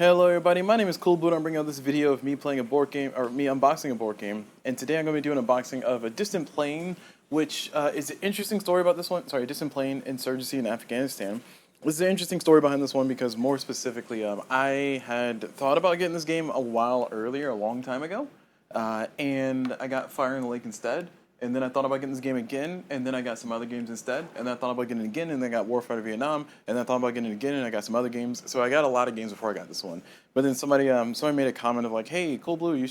Hello everybody, my name is CulBlu and I'm bringing out this video of me playing a board game, or me unboxing a board game. And today I'm going to be doing an unboxing of A Distant Plane, which is an interesting story about this one. Sorry, Distant Plane Insurgency in Afghanistan. This is an interesting story behind this one because more specifically, I had thought about getting this game a while earlier, a long time ago. And I got Fire in the Lake instead. And then I thought about getting this game again, and then I got some other games instead. And then I thought about getting it again, and then I got Warfighter Vietnam. And then I thought about getting it again, and I got some other games. So I got a lot of games before I got this one. But then somebody made a comment of like, "Hey, CulBlu,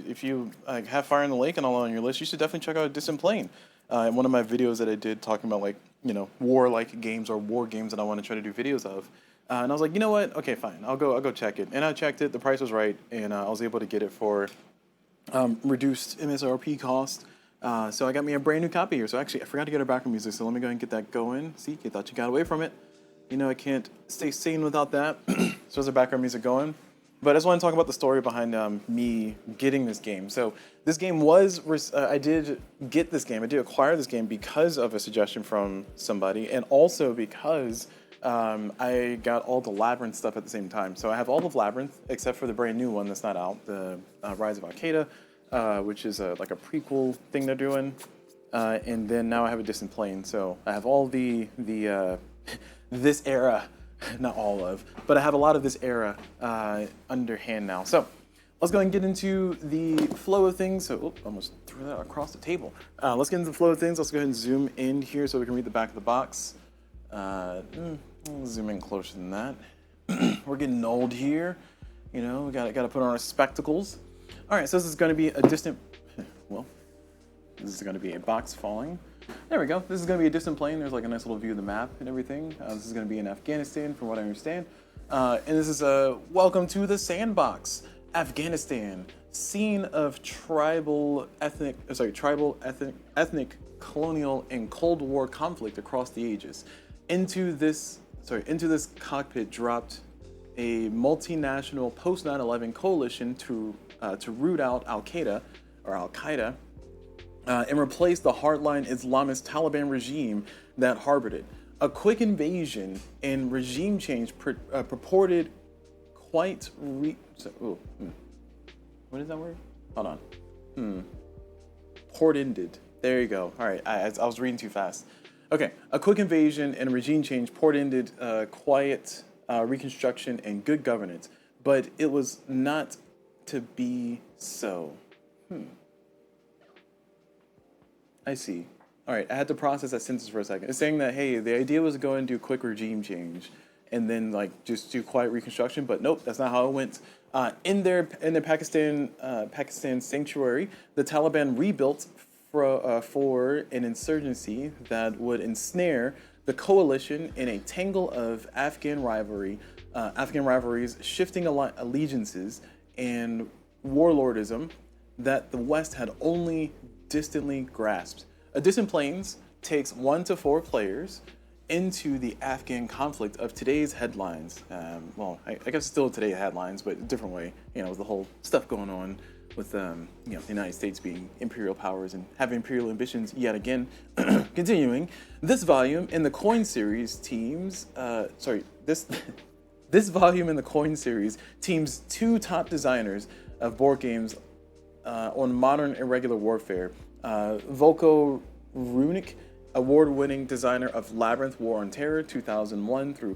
if you have Fire in the Lake and all on your list, you should definitely check out A Distant Plane." In one of my videos that I did talking about war-like games or war games that I want to try to do videos of. And I was like, you know what? Okay, fine. I'll go check it. And I checked it. The price was right, and I was able to get it for reduced MSRP cost. So I got me a brand new copy here. So actually, I forgot to get our background music, so let me go ahead and get that going. See, you thought you got away from it. You know, I can't stay sane without that. So there's our background music going. But I just want to talk about the story behind me getting this game. So this game was, I did get this game. I did acquire this game because of a suggestion from somebody, and also because I got all the Labyrinth stuff at the same time. So I have all of Labyrinth, except for the brand new one that's not out, the Rise of Al-Qaeda. Which is like a prequel thing they're doing, and then now I have A Distant Plane. So I have all the this era, not all of, but I have a lot of this era underhand now. So let's go ahead and get into the flow of things. So almost threw that across the table. Let's get into the flow of things. Let's go ahead and zoom in here so we can read the back of the box. I'll zoom in closer than that. We're getting old here. You know, we got to put on our spectacles. All right, so this is going to be a distant, well, this is going to be a box falling. There we go. This is going to be A Distant Plane. There's like a nice little view of the map and everything. This is going to be in Afghanistan, from what I understand. And this is a welcome to the sandbox, Afghanistan, scene of tribal, ethnic, colonial, and Cold War conflict across the ages. Into this cockpit dropped a multinational post 9/11 coalition to root out Al-Qaeda and replace the hardline Islamist Taliban regime that harbored it. A quick invasion and regime change purported what is that word? Hold on. Portended. There you go. All right, I was reading too fast. Okay, a quick invasion and regime change portended quiet reconstruction and good governance, but it was not to be so. I see. All right, I had to process that sentence for a second. It's saying that, hey, the idea was to go and do quick regime change and then like just do quiet reconstruction, but nope, that's not how it went. In their Pakistan sanctuary, the Taliban rebuilt for an insurgency that would ensnare the coalition in a tangle of Afghan rivalries, shifting allegiances, and warlordism that the West had only distantly grasped. A Distant Planes takes 1 to 4 players into the Afghan conflict of today's headlines. I guess still today's headlines, but a different way. You know, with the whole stuff going on with the United States being imperial powers and having imperial ambitions yet again. Continuing, this volume in the Coin series this volume in the Coin series teams 2 top designers of board games on modern irregular warfare. Volko Runic, award-winning designer of Labyrinth War on Terror 2001 through ?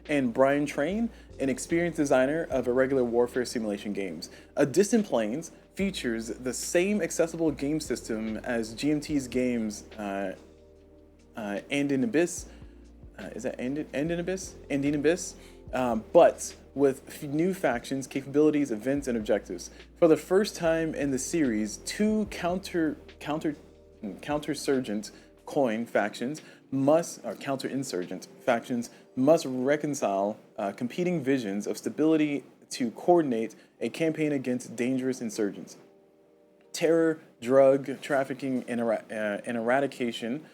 And Brian Train, an experienced designer of irregular warfare simulation games. A Distant Planes features the same accessible game system as GMT's games Andin Abyss. Is that Andin Abyss? But with new factions, capabilities, events, and objectives. For the first time in the series, 2 counterinsurgent factions must reconcile competing visions of stability to coordinate a campaign against dangerous insurgents. Terror, drug trafficking, and eradication,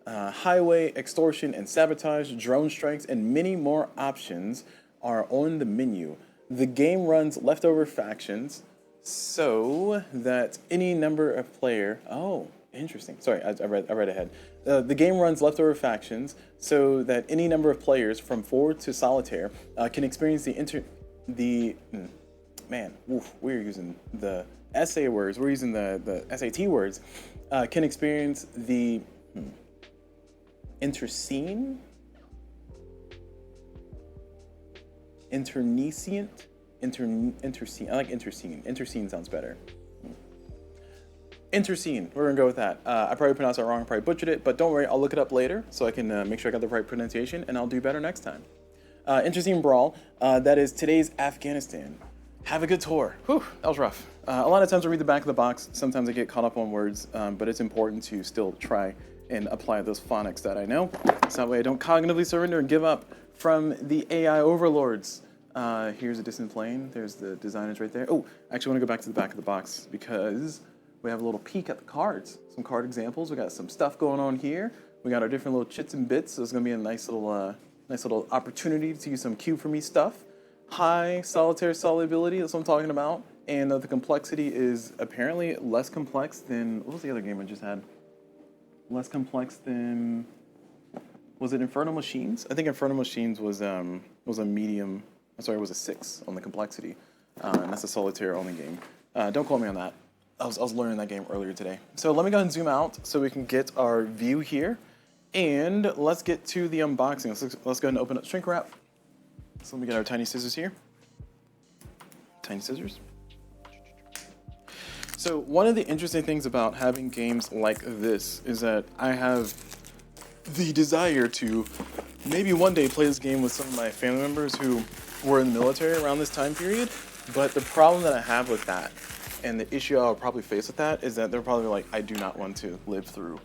highway extortion and sabotage, drone strikes, and many more options are on the menu. The game runs leftover factions so that any number of player. Oh, interesting. Sorry, I read ahead. The game runs leftover factions so that any number of players, from 4 to solitaire, can experience the the man, woof, we're using the essay words, we're using the SAT words, can experience the internecine, internecine. I like intercene. Intercene sounds better. Intercene. We're gonna go with that. I probably pronounced that wrong. I probably butchered it, but don't worry. I'll look it up later so I can make sure I got the right pronunciation, and I'll do better next time. Intercene brawl. That is today's Afghanistan. Have a good tour. Whew, that was rough. A lot of times I read the back of the box. Sometimes I get caught up on words, but it's important to still try and apply those phonics that I know. So that way I don't cognitively surrender and give up from the AI overlords. Here's a distant plane. There's the designers right there. Oh, I actually want to go back to the back of the box because we have a little peek at the cards. Some card examples. We got some stuff going on here. We got our different little chits and bits. So it's going to be a nice little opportunity to use some Cube for Me stuff. High solitaire solubility, that's what I'm talking about. And the complexity is apparently less complex than, what was the other game I just had? Less complex than, was it Infernal Machines? I think Infernal Machines was a medium, it was a 6 on the complexity. And that's a solitaire only game. Don't quote me on that. I was learning that game earlier today. So let me go ahead and zoom out so we can get our view here. And let's get to the unboxing. Let's go ahead and open up shrink wrap. So let me get our tiny scissors here. Tiny scissors. So one of the interesting things about having games like this is that I have the desire to maybe one day play this game with some of my family members who were in the military around this time period. But the problem that I have with that, and the issue I'll probably face with that, is that they're probably like, I do not want to live through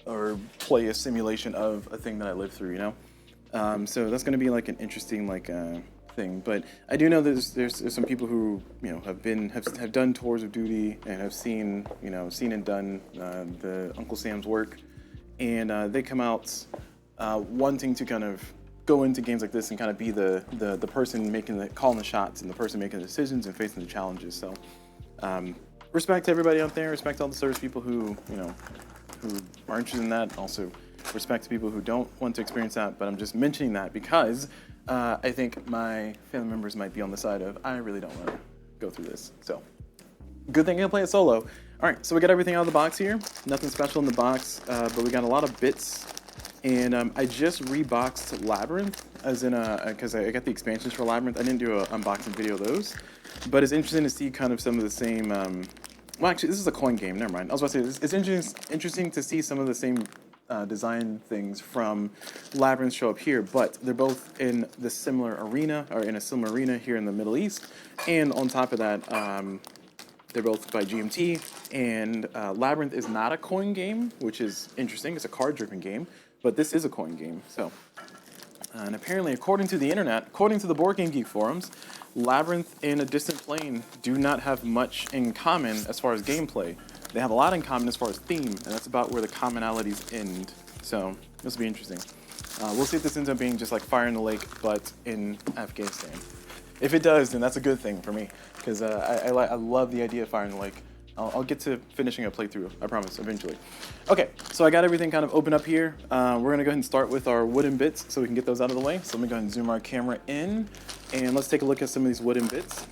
or play a simulation of a thing that I lived through, you know? So that's going to be like an interesting thing. But I do know that there's some people who, you know, have done tours of duty and have seen and done the Uncle Sam's work, and they come out wanting to kind of go into games like this and kind of be the person calling the shots and the person making the decisions and facing the challenges. So respect to everybody out there. Respect to all the service people who are interested in that. Also respect to people who don't want to experience that. But I'm just mentioning that because I think my family members might be on the side of, I really don't want to go through this. So good thing I can play it solo. All right, so we got everything out of the box here. Nothing special in the box, but we got a lot of bits. And I just reboxed Labyrinth, as in because I got the expansions for Labyrinth. I didn't do an unboxing video of those, but it's interesting to see kind of some of the same. Well, actually, this is a coin game. Never mind. I was about to say it's interesting to see some of the same design things from Labyrinth show up here, but they're both in the similar arena, or in a similar arena here in the Middle East. And on top of that, they're both by GMT. And Labyrinth is not a coin game, which is interesting. It's a card-driven game. But this is a coin game, so. And apparently, according to the internet, according to the Board Game Geek forums, Labyrinth and A Distant Plane do not have much in common as far as gameplay. They have a lot in common as far as theme, and that's about where the commonalities end. So, this will be interesting. We'll see if this ends up being just like Fire in the Lake, but in Afghanistan. If it does, then that's a good thing for me, because I love the idea of Fire in the Lake. I'll get to finishing a playthrough, I promise, eventually. Okay, so I got everything kind of open up here. We're gonna go ahead and start with our wooden bits so we can get those out of the way. So let me go ahead and zoom our camera in, and let's take a look at some of these wooden bits.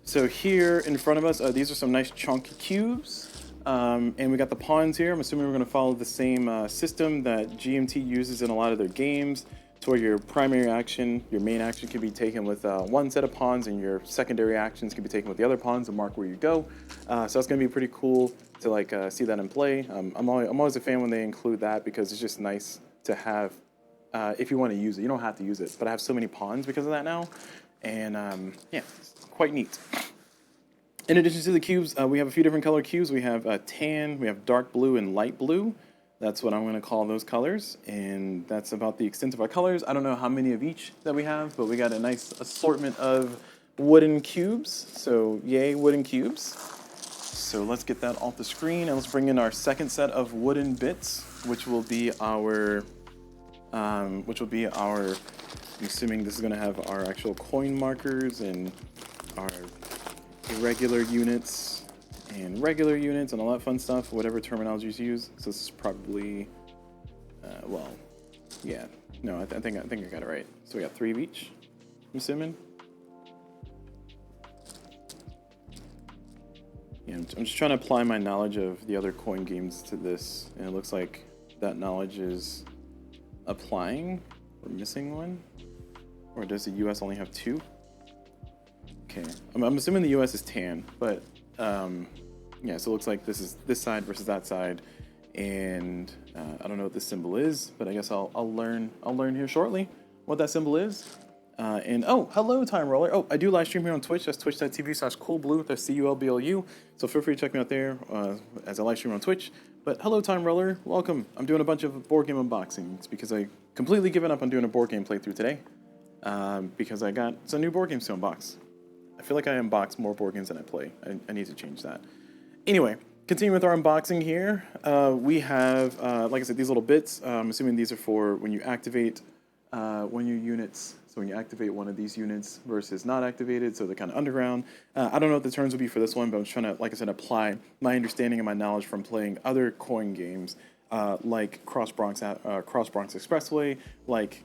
So here in front of us, these are some nice chunky cubes. And we got the pawns here. I'm assuming we're gonna follow the same system that GMT uses in a lot of their games. To where your primary action, your main action can be taken with one set of pawns, and your secondary actions can be taken with the other pawns and mark where you go. So that's going to be pretty cool to see that in play. I'm always a fan when they include that because it's just nice to have if you want to use it. You don't have to use it, but I have so many pawns because of that now, and yeah, it's quite neat. In addition to the cubes, we have a few different color cubes. We have tan, we have dark blue, and light blue. That's what I'm going to call those colors, and that's about the extent of our colors. I don't know how many of each that we have, but we got a nice assortment of wooden cubes, so yay, wooden cubes. So let's get that off the screen, and let's bring in our second set of wooden bits, which will be our, I'm assuming this is going to have our actual coin markers and our irregular units and regular units and all that fun stuff, whatever terminologies you use. So this is probably, well, Yeah. No, I think I got it right. So we got 3 of each, I'm assuming. Yeah, I'm just trying to apply my knowledge of the other coin games to this, and it looks like that knowledge is applying. We're missing one. Or does the US only have 2? Okay, I'm assuming the US is tan, but yeah, so it looks like this is this side versus that side, and I don't know what this symbol is, but I guess I'll learn here shortly what that symbol is. And oh, hello, Time Roller. Oh, I do live stream here on Twitch. That's twitch.tv/CulBlu. That's CulBlu. So feel free to check me out there as I live stream on Twitch. But hello, Time Roller. Welcome. I'm doing a bunch of board game unboxings because I completely given up on doing a board game playthrough today because I got some new board games to unbox. I feel like I unbox more board games than I play. I need to change that. Anyway, continuing with our unboxing here, we have, like I said, these little bits. I'm assuming these are for when you activate one of your units. So when you activate one of these units versus not activated, so they're kind of underground. I don't know what the terms would be for this one, but I'm trying to, like I said, apply my understanding and my knowledge from playing other coin games like Cross Bronx Expressway, like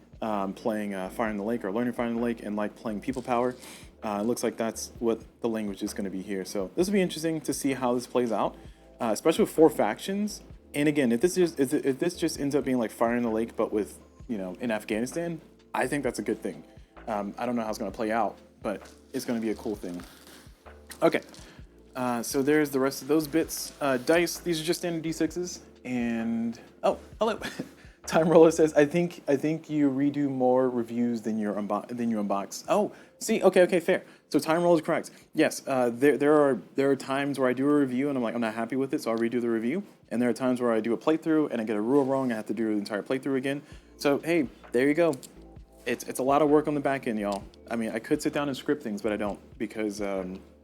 playing Fire in the Lake or Learning Fire in the Lake, and like playing People Power. It looks like that's what the language is going to be here. So this will be interesting to see how this plays out, especially with 4 factions. And again, if this just ends up being like Fire in the Lake, but with, you know, in Afghanistan, I think that's a good thing. I don't know how it's going to play out, but it's going to be a cool thing. Okay, so there's the rest of those bits. Dice, these are just standard D6s. And, oh, hello. Time Roller says, I think you redo more reviews than you unbox. Oh, see, okay, fair. So Time Roller is correct. Yes, there are times where I do a review and I'm not happy with it, so I'll redo the review. And there are times where I do a playthrough and I get a rule wrong, I have to do the entire playthrough again. So hey, there you go. It's a lot of work on the back end, y'all. I mean, I could sit down and script things, but I don't because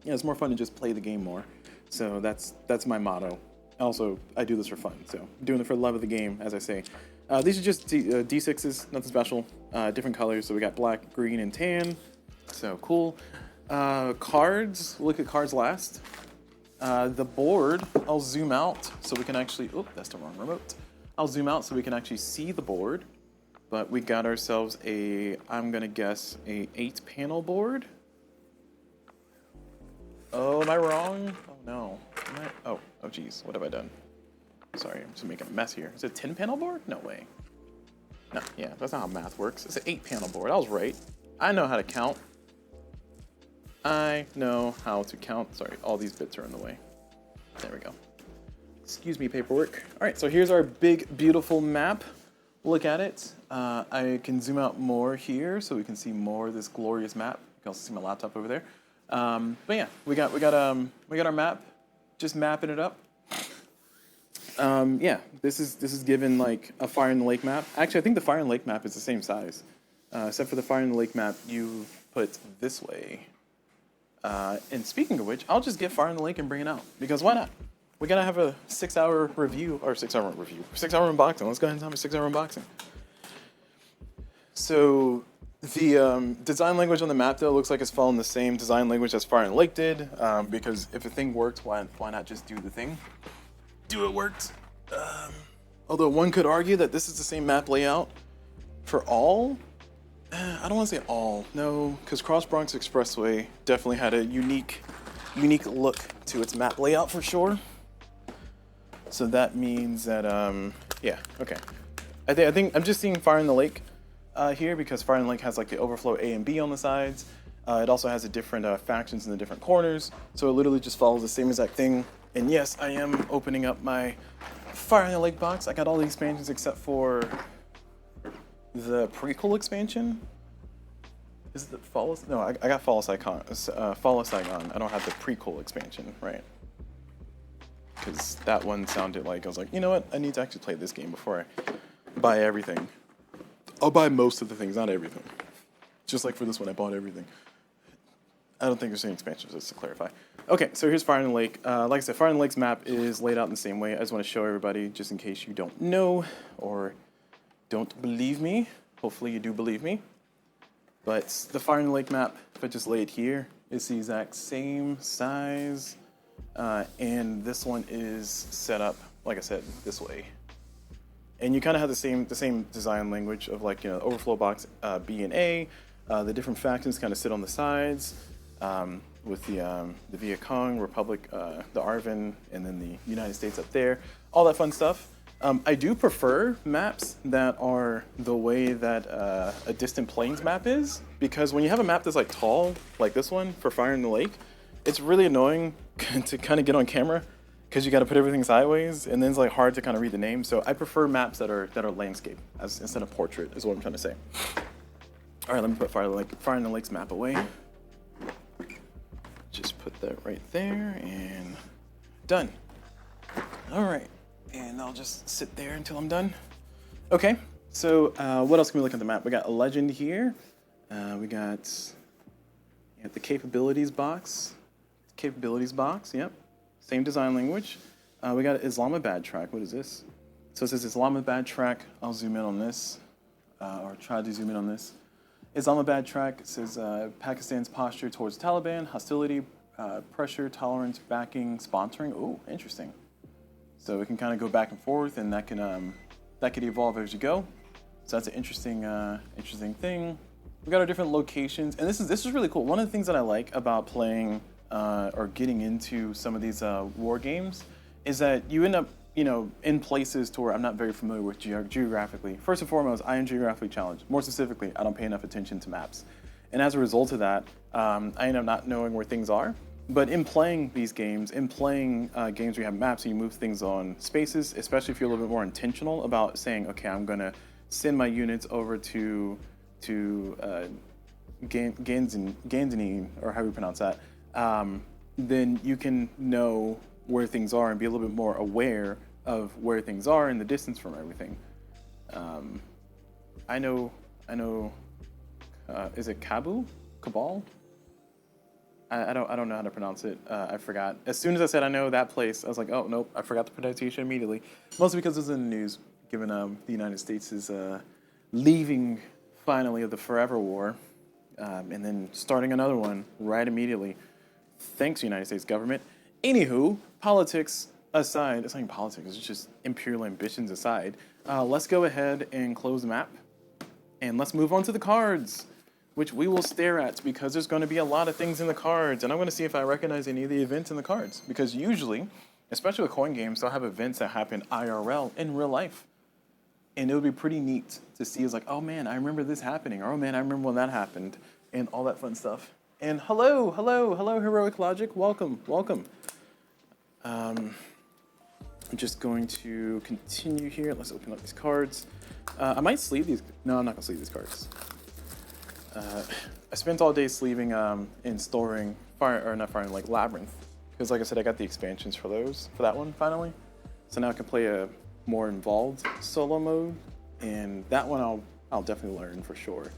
it's more fun to just play the game more. So that's my motto. Also, I do this for fun, so I'm doing it for the love of the game, as I say. These are just D6s, nothing special. Different colors, so we got black, green, and tan. So cool. Cards, we'll look at cards last. The board, I'll zoom out so we can actually, oh, that's the wrong remote. I'll zoom out so we can actually see the board. But we got ourselves I'm gonna guess, a 8-panel board. Oh, am I wrong? Oh no. Oh geez, what have I done? Sorry, I'm just making a mess here. Is it a 10-panel board? No way. No, yeah, that's not how math works. It's an 8-panel board. I was right. I know how to count. I know how to count. Sorry, all these bits are in the way. There we go. Excuse me, paperwork. All right, so here's our big, beautiful map. Look at it. I can zoom out more here so we can see more of this glorious map. You can also see my laptop over there. But yeah, we got our map. Just mapping it up. Yeah, this is given like a Fire in the Lake map. Actually, I think the Fire in the Lake map is the same size, except for the Fire in the Lake map you put this way. And speaking of which, I'll just get Fire in the Lake and bring it out because why not? We gotta have a 6-hour review or 6-hour unboxing. Let's go ahead and have a 6-hour unboxing. So the design language on the map though looks like it's following the same design language as Fire in the Lake did, because if a thing worked, why not just do the thing? It worked. Although one could argue that this is the same map layout for all. I don't want to say all, no, because Cross Bronx Expressway definitely had a unique look to its map layout for sure. So that means that yeah, okay. I think I'm just seeing Fire in the Lake here because Fire in the Lake has like the overflow A and B on the sides. It also has the different factions in the different corners, so it literally just follows the same exact thing. And yes, I am opening up my Fire in the Lake box. I got all the expansions except for the prequel expansion. Is it the Fall? No, I got Fall of Saigon. I don't have the prequel expansion, right? Because that one sounded like I was like, you know what? I need to actually play this game before I buy everything. I'll buy most of the things, not everything. Just like for this one, I bought everything. I don't think there's any expansions, just to clarify. Okay, so here's Fire in the Lake. Like I said, Fire in the Lake's map is laid out in the same way. I just want to show everybody, just in case you don't know or don't believe me. Hopefully you do believe me. But the Fire in the Lake map, if I just lay it here, it's the exact same size. And this one is set up, like I said, this way. and you kind of have the same design language of like overflow box B and A. The different factions kind of sit on the sides, with the Viet Cong Republic, the Arvin, and then the United States up there. All that fun stuff. I do prefer maps that are the way that a Distant Plains map is, because when you have a map that's like tall, like this one for Fire in the Lake, it's really annoying to kind of get on camera because you got to put everything sideways, and then it's like hard to kind of read the name. So I prefer maps that are landscape instead of portrait, is what I'm trying to say. All right, let me put Fire in the Lake's map away. Just put that right there and done. All right, and I'll just sit there until I'm done. Okay, so what else can we look at the map? We got a legend here. We got the capabilities box. Yep. Same design language. We got Islamabad track. What is this? So it says Islamabad track. I'll zoom in on this, or try to zoom in on this. Islamabad track says Pakistan's posture towards Taliban, hostility, pressure, tolerance, backing, sponsoring. Oh, interesting. So we can kind of go back and forth, and that could evolve as you go. So that's an interesting thing. We got our different locations, and this is really cool. One of the things that I like about playing or getting into some of these war games is that you end up in places to where I'm not very familiar with geographically. First and foremost, I am geographically challenged. More specifically, I don't pay enough attention to maps. And as a result of that, I end up not knowing where things are. But in playing these games, games where you have maps and you move things on spaces, especially if you're a little bit more intentional about saying, okay, I'm gonna send my units over to Ganzini, or how you pronounce that, then you can know where things are and be a little bit more aware of where things are and the distance from everything. I know. Is it Cabal? I don't know how to pronounce it. I forgot. As soon as I said I know that place, I was like, oh nope, I forgot the pronunciation immediately. Mostly because it was in the news, given the United States is leaving finally of the Forever War, and then starting another one right immediately. Thanks, United States government. Anywho, politics aside, it's not even politics, it's just imperial ambitions aside, let's go ahead and close the map, and let's move on to the cards, which we will stare at because there's going to be a lot of things in the cards, and I'm going to see if I recognize any of the events in the cards, because usually, especially with coin games, they'll have events that happen IRL, in real life, and it would be pretty neat to see, it's like, oh man, I remember this happening, or oh man, I remember when that happened, and all that fun stuff. And hello, Heroic Logic, welcome. I'm just going to continue here. Let's open up these cards. I might sleeve these. No, I'm not gonna sleeve these cards. I spent all day sleeving and storing Labyrinth, because like I said, I got the expansions for that one finally. So now I can play a more involved solo mode, and that one I'll definitely learn for sure.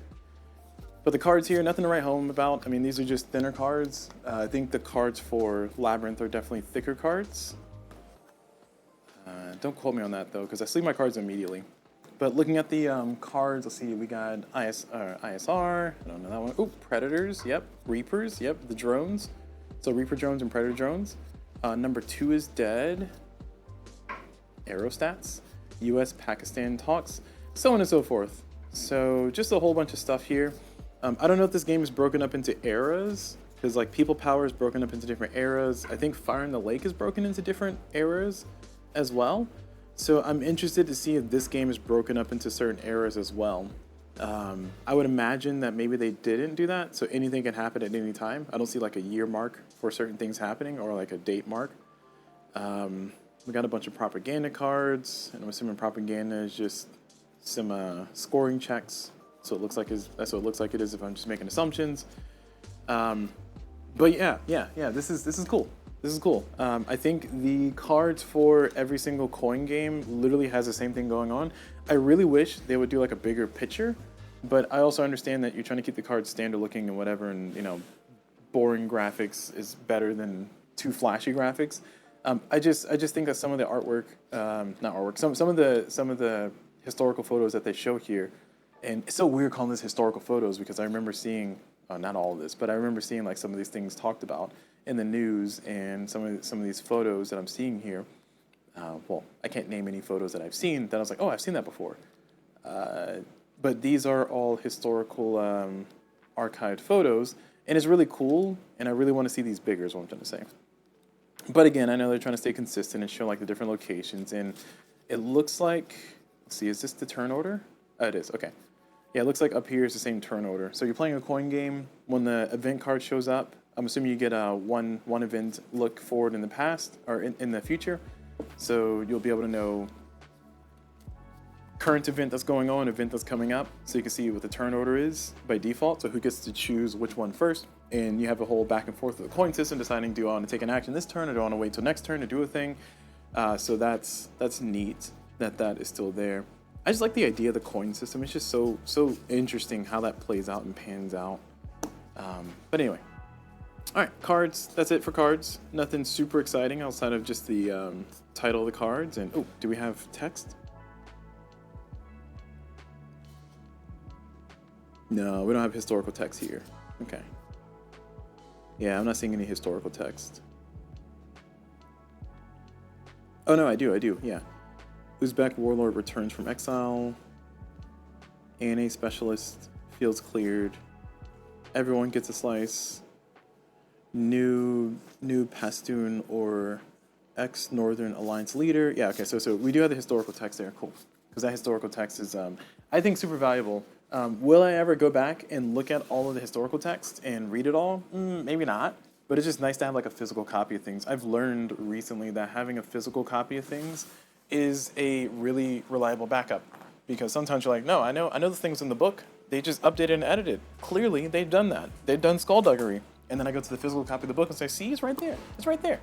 But the cards here, nothing to write home about. I mean, these are just thinner cards. I think the cards for Labyrinth are definitely thicker cards. Don't quote me on that though, because I sleeve my cards immediately. But looking at the cards, let's see, we got ISR, I don't know that one. Oh, Predators, yep. Reapers, yep, the drones. So Reaper drones and Predator drones. Number 2 is dead. Aerostats, US-Pakistan talks, so on and so forth. So just a whole bunch of stuff here. I don't know if this game is broken up into eras, because like People Power is broken up into different eras. I think Fire in the Lake is broken into different eras as well. So I'm interested to see if this game is broken up into certain eras as well. I would imagine that maybe they didn't do that, so anything can happen at any time. I don't see like a year mark for certain things happening, or like a date mark. We got a bunch of propaganda cards, and I'm assuming propaganda is just some scoring checks. So it looks like that's what it looks like it is if I'm just making assumptions. But yeah, this is cool. This is cool. I think the cards for every single coin game literally has the same thing going on. I really wish they would do like a bigger picture, but I also understand that you're trying to keep the cards standard looking and whatever, and boring graphics is better than too flashy graphics. I just think that some of the artwork, not artwork, some of the historical photos that they show here, and it's so weird calling this historical photos because I remember seeing, not all of this, but I remember seeing like some of these things talked about in the news, and some of these photos that I'm seeing here, Well, I can't name any photos that I've seen that I was like, oh, I've seen that before. But these are all historical archived photos, and it's really cool, and I really want to see these bigger is what I'm trying to say. But again, I know they're trying to stay consistent and show like the different locations, and it looks like, let's see, is this the turn order? Oh, it is, okay. Yeah, it looks like up here is the same turn order. So you're playing a coin game, when the event card shows up, I'm assuming you get a one event look forward in the past, or in the future. So you'll be able to know current event that's going on, event that's coming up, so you can see what the turn order is by default, so who gets to choose which one first, and you have a whole back and forth with the coin system deciding, do I want to take an action this turn, or do I want to wait till next turn to do a thing? So that's neat that is still there. I just like the idea of the coin system. It's just so interesting how that plays out and pans out. But anyway, all right, cards, that's it for cards. Nothing super exciting outside of just the title of the cards. And oh, do we have text? No, we don't have historical text here. Okay. Yeah, I'm not seeing any historical text. Oh no, I do, yeah. Uzbek warlord returns from exile. ANA specialist, fields cleared. Everyone gets a slice. New Pashtun or ex-Northern Alliance leader. Yeah, okay, so we do have the historical text there, cool. Because that historical text is, I think, super valuable. Will I ever go back and look at all of the historical text and read it all? Maybe not, but it's just nice to have like a physical copy of things. I've learned recently that having a physical copy of things is a really reliable backup, because sometimes you're like, no, I know the things in the book. They just updated and edited. Clearly, they've done that. They've done skullduggery. And then I go to the physical copy of the book and say, see, it's right there. It's right there.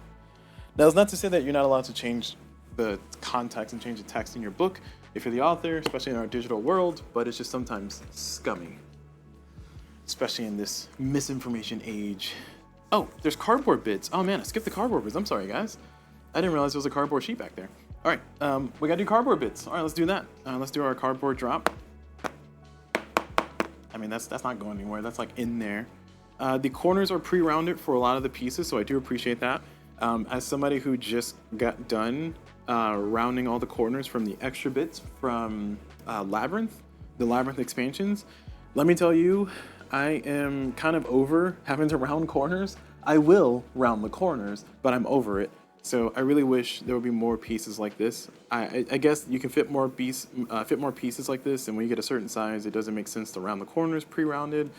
Now, it's not to say that you're not allowed to change the context and change the text in your book if you're the author, especially in our digital world, but it's just sometimes scummy, especially in this misinformation age. Oh, there's cardboard bits. Oh man, I skipped the cardboard bits. I'm sorry, guys. I didn't realize there was a cardboard sheet back there. All right, we gotta do cardboard bits. All right, let's do that. Let's do our cardboard drop. I mean, that's not going anywhere. That's like in there. The corners are pre-rounded for a lot of the pieces, so I do appreciate that. As somebody who just got done rounding all the corners from the extra bits from Labyrinth, the Labyrinth expansions, let me tell you, I am kind of over having to round corners. I will round the corners, but I'm over it. So I really wish there would be more pieces like this. I guess you can fit more pieces like this, and when you get a certain size, it doesn't make sense to round the corners pre-rounded.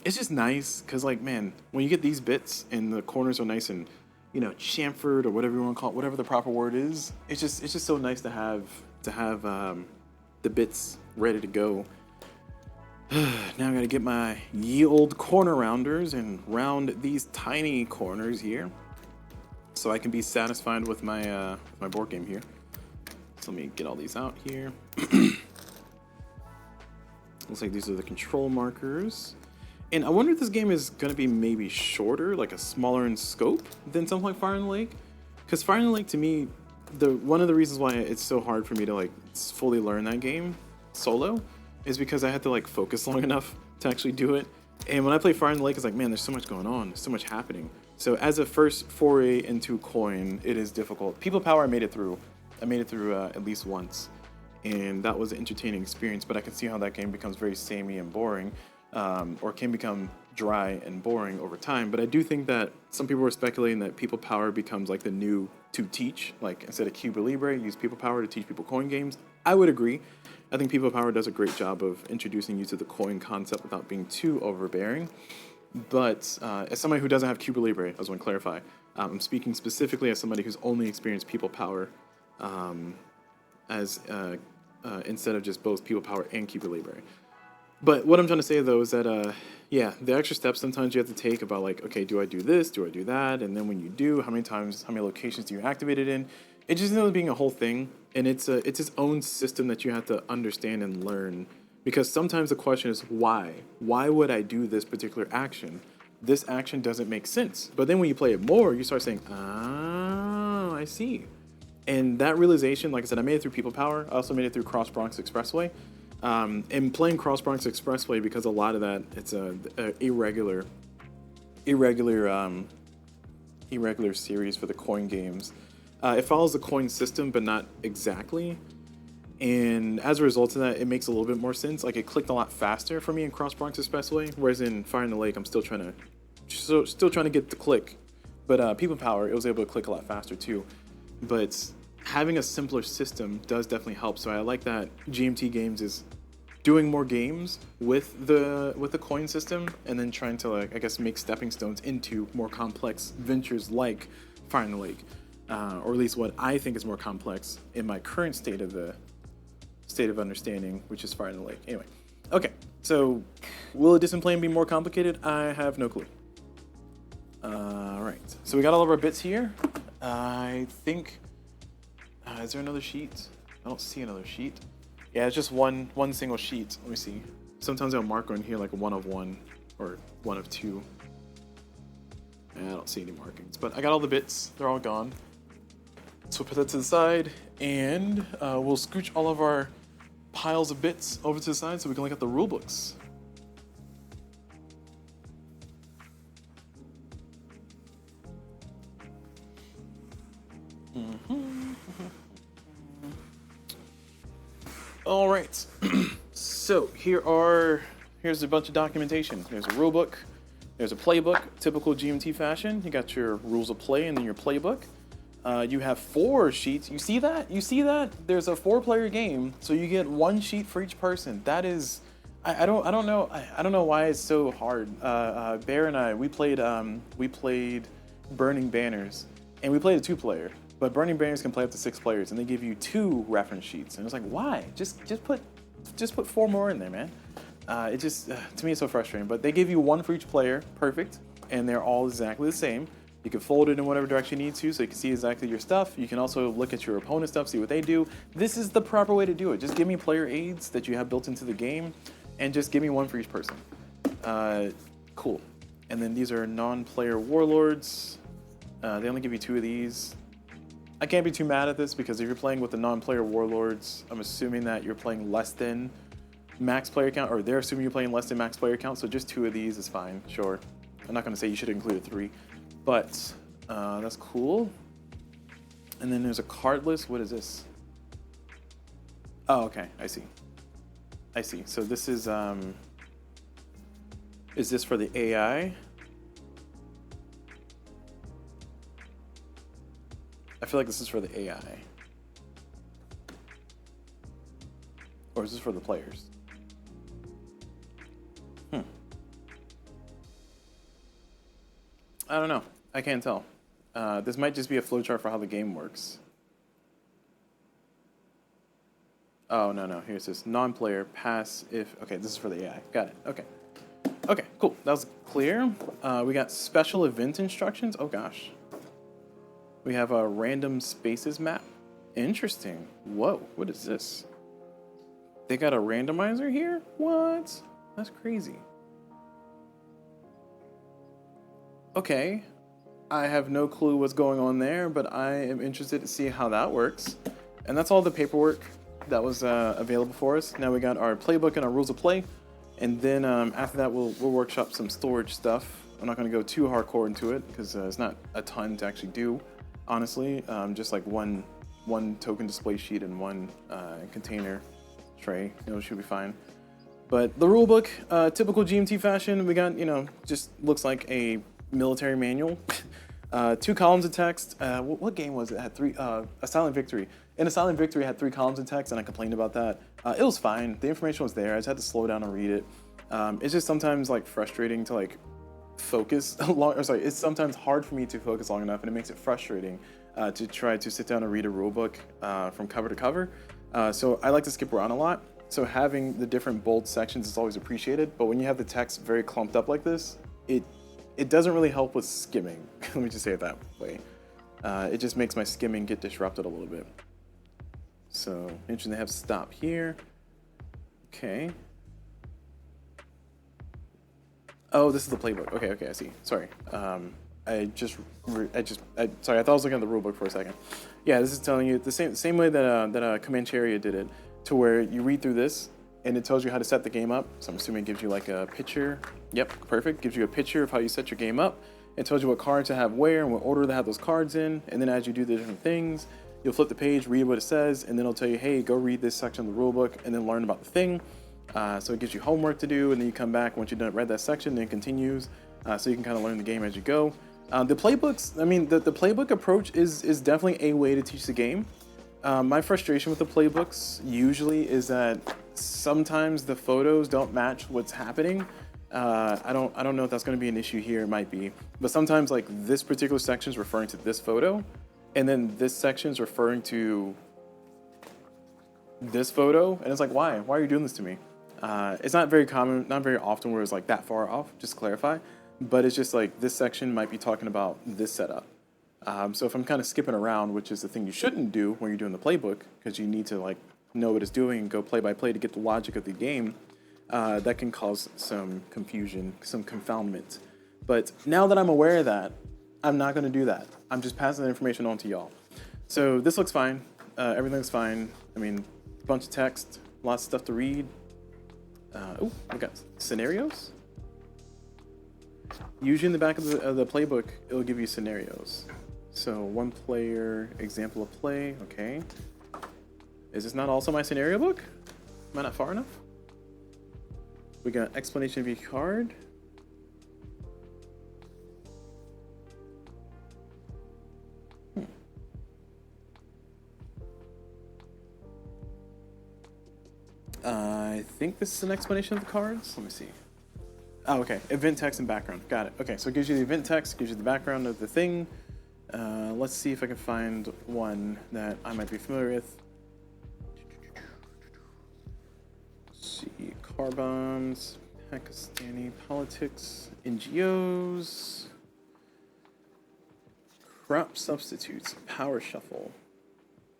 It's just nice, because like, man, when you get these bits and the corners are nice and, you know, chamfered or whatever you want to call it, whatever the proper word is, it's just so nice to have the bits ready to go. Now I gotta get my ye old corner rounders and round these tiny corners here, so I can be satisfied with my my board game here. So let me get all these out here. Looks like these are the control markers. And I wonder if this game is going to be maybe shorter, like a smaller in scope than something like Fire and Lake. Because Fire and Lake, to me, one of the reasons why it's so hard for me to like fully learn that game solo is because I had to like focus long enough to actually do it. And when I play Fire and Lake, it's like, man, there's so much going on, there's so much happening. So as a first foray into coin, it is difficult. People Power, I made it through. At least once, and that was an entertaining experience. But I can see how that game becomes very samey and boring. Or can become dry and boring over time. But I do think that some people are speculating that People Power becomes like the new to teach, like instead of CulBlu Libre, use People Power to teach people coin games. I would agree. I think People Power does a great job of introducing you to the coin concept without being too overbearing. But as somebody who doesn't have CulBlu Libre, I just want to clarify, I'm speaking specifically as somebody who's only experienced People Power instead of just both People Power and CulBlu Libre. But what I'm trying to say, though, is that, yeah, the extra steps sometimes you have to take about, like, okay, do I do this? Do I do that? And then when you do, how many locations do you activate it in? It just ends up being a whole thing. And it's its own system that you have to understand and learn. Because sometimes the question is, why? Why would I do this particular action? This action doesn't make sense. But then when you play it more, you start saying, oh, I see. And that realization, like I said, I made it through People Power. I also made it through Cross Bronx Expressway. And playing Cross Bronx Expressway, because a lot of that, it's a irregular series for the coin games. It follows the coin system, but not exactly. And as a result of that, it makes a little bit more sense. Like, it clicked a lot faster for me in Cross Bronx especially, whereas in Fire in the Lake, I'm still trying to get the click. But People Power, it was able to click a lot faster too. But having a simpler system does definitely help. So I like that GMT Games is doing more games with the coin system, and then trying to, like, I guess, make stepping stones into more complex ventures like Fire in the Lake, or at least what I think is more complex in my current state of understanding, which is Fire in the Lake. Anyway, okay, so will a distant plane be more complicated? I have no clue. All right, so we got all of our bits here. I think, is there another sheet? I don't see another sheet. Yeah, it's just one single sheet. Let me see. Sometimes I'll mark on here like a 1 of 1 or 1 of 2. I don't see any markings, but I got all the bits. They're all gone. So we'll put that to the side, and we'll scooch all of our piles of bits over to the side so we can look at the rule books. All right. So here's a bunch of documentation. There's a rule book. There's a playbook, typical GMT fashion. You got your rules of play and then your playbook. You have 4 sheets. You see that? You see that? There's a 4-player game, so you get 1 sheet for each person. That is, I don't know why it's so hard. Bear and I, we played Burning Banners, and we played a 2-player. But Burning Banners can play up to 6 players, and they give you 2 reference sheets. And it's like, why? Just put 4 more in there, man. It just, to me, it's so frustrating. But they give you 1 for each player, perfect, and they're all exactly the same. You can fold it in whatever direction you need to, so you can see exactly your stuff. You can also look at your opponent's stuff, see what they do. This is the proper way to do it. Just give me player aids that you have built into the game, and just give me 1 for each person. Cool. And then these are non-player warlords. They only give you 2 of these. I can't be too mad at this, because if you're playing with the non-player warlords, I'm assuming that you're playing less than max player count, or they're assuming you're playing less than max player count, so just 2 of these is fine, sure. I'm not going to say you should include a 3, but that's cool. And then there's a card list. What is this? Oh, okay, I see. So this is this for the AI? I feel like this is for the AI. Or is this for the players? I don't know. I can't tell. This might just be a flowchart for how the game works. Oh, no. Here's this. Non-player, pass if... Okay, this is for the AI. Got it. Okay, cool. That was clear. We got special event instructions. Oh, gosh. We have a random spaces map. Interesting. Whoa, what is this? They got a randomizer here? What? That's crazy. Okay. I have no clue what's going on there, but I am interested to see how that works. And that's all the paperwork that was available for us. Now we got our playbook and our rules of play. And then after that, we'll workshop some storage stuff. I'm not going to go too hardcore into it, because it's not a ton to actually do. Honestly, just like one token display sheet and 1 container tray, should be fine. But the rule book, typical GMT fashion, we got, just looks like a military manual. 2 columns of text. What game was it? It had 3, A Silent Victory. In A Silent Victory, it had 3 columns of text, and I complained about that. It was fine. The information was there. I just had to slow down and read it. It's just sometimes like frustrating to like focus it's sometimes hard for me to focus long enough, and it makes it frustrating to try to sit down and read a rule book from cover to cover. So I like to skip around a lot. So having the different bold sections is always appreciated, but when you have the text very clumped up like this, it doesn't really help with skimming. Let me just say it that way. It just makes my skimming get disrupted a little bit. So interesting, they have stop here. Okay. Oh, this is the playbook. Okay, I see. Sorry. Sorry, I thought I was looking at the rulebook for a second. Yeah, this is telling you the same way that Comancheria did it, to where you read through this and it tells you how to set the game up. So I'm assuming it gives you like a picture. Yep, perfect. Gives you a picture of how you set your game up, It tells you what cards to have where and what order to have those cards in. And then as you do the different things, you'll flip the page, read what it says, and then it'll tell you, hey, go read this section of the rulebook and then learn about the thing. So it gives you homework to do, and then you come back once you've done read that section, then it continues. So you can kind of learn the game as you go. The playbooks, I mean, the playbook approach is definitely a way to teach the game. My frustration with the playbooks usually is that sometimes the photos don't match what's happening. I don't know if that's going to be an issue here. It might be, but sometimes like this particular section is referring to this photo, and then this section is referring to this photo, and it's like, why are you doing this to me? It's not very common, not very often where it's like that far off, just to clarify, but it's just like this section might be talking about this setup. So if I'm kind of skipping around, which is the thing you shouldn't do when you're doing the playbook, because you need to like know what it's doing and go play by play to get the logic of the game, that can cause some confusion, some confoundment. But now that I'm aware of that, I'm not going to do that. I'm just passing the information on to y'all. So this looks fine. Everything's fine. I mean, a bunch of text, lots of stuff to read. Oh, we got scenarios. Usually in the back of the playbook, it'll give you scenarios. So one player, example of play, okay. Is this not also my scenario book? Am I not far enough? We got explanation of each card. I think this is an explanation of the cards. Let me see. Oh, okay. Event text and background. Got it. Okay, so it gives you the event text, gives you the background of the thing. Let's see if I can find one that I might be familiar with. Let's see. Car bombs, Pakistani politics, NGOs, crop substitutes, power shuffle,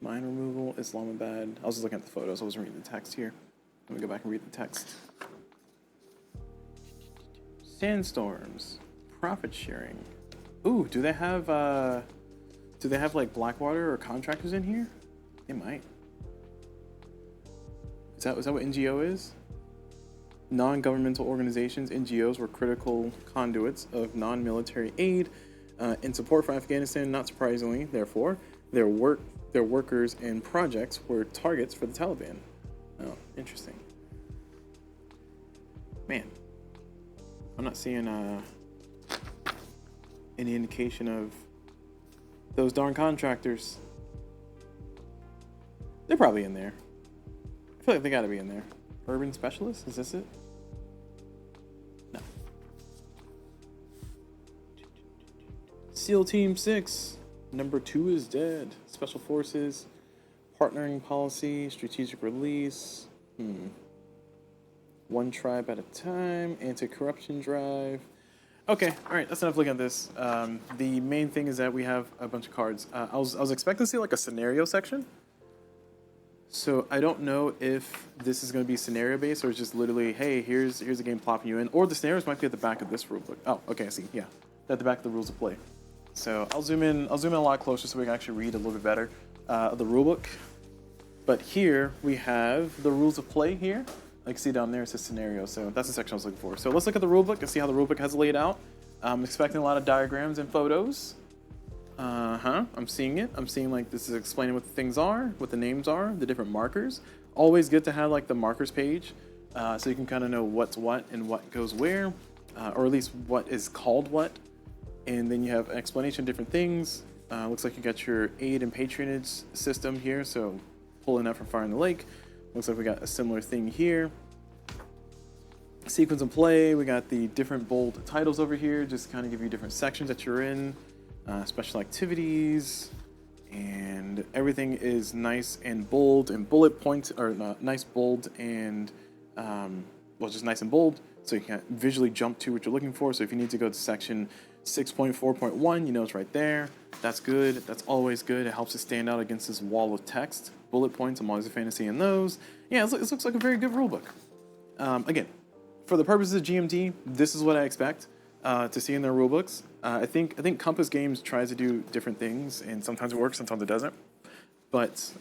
mine removal, Islamabad. I was just looking at the photos. I wasn't reading the text here. Let me go back and read the text. Sandstorms, profit sharing. Ooh, do they have like Blackwater or contractors in here? They might. Is that what NGO is? Non-governmental organizations, NGOs, were critical conduits of non-military aid and support for Afghanistan. Not surprisingly, therefore, their workers and projects were targets for the Taliban. Oh, interesting. Man, I'm not seeing any indication of those darn contractors. They're probably in there. I feel like they gotta be in there. Urban specialist, is this it? No. SEAL Team 6, number 2 is dead. Special Forces, partnering policy, strategic release. One tribe at a time, anti-corruption drive. Okay, all right, that's enough looking at this. The main thing is that we have a bunch of cards. I was expecting to see like a scenario section. So I don't know if this is going to be scenario based or it's just literally, hey, here's a game plopping you in, or the scenarios might be at the back of this rulebook. Oh, okay, I see. Yeah, at the back of the rules of play. So I'll zoom in a lot closer so we can actually read a little bit better of the rulebook. But here we have the rules of play here. Like you see down there, it says scenario. So that's the section I was looking for. So let's look at the rulebook and see how the rulebook has it laid out. I'm expecting a lot of diagrams and photos. I'm seeing it. I'm seeing like this is explaining what the things are, what the names are, the different markers. Always good to have like the markers page so you can kind of know what's what and what goes where, or at least what is called what. And then you have an explanation of different things. Looks like you got your aid and patronage system here. So pulling up from Fire in the Lake. Looks like we got a similar thing here. Sequence and play. We got the different bold titles over here, just kind of give you different sections that you're in. Special activities, and everything is nice and bold and bullet points, or nice, bold, and well, just nice and bold, so you can visually jump to what you're looking for. So if you need to go to section 6.4.1, you know it's right there. That's good. That's always good. It helps it stand out against this wall of text. Bullet points, I'm always a fan of seeing those. Yeah, it looks like a very good rulebook. Again, for the purposes of GMT, this is what I expect to see in their rulebooks. I think Compass Games tries to do different things, and sometimes it works, sometimes it doesn't. But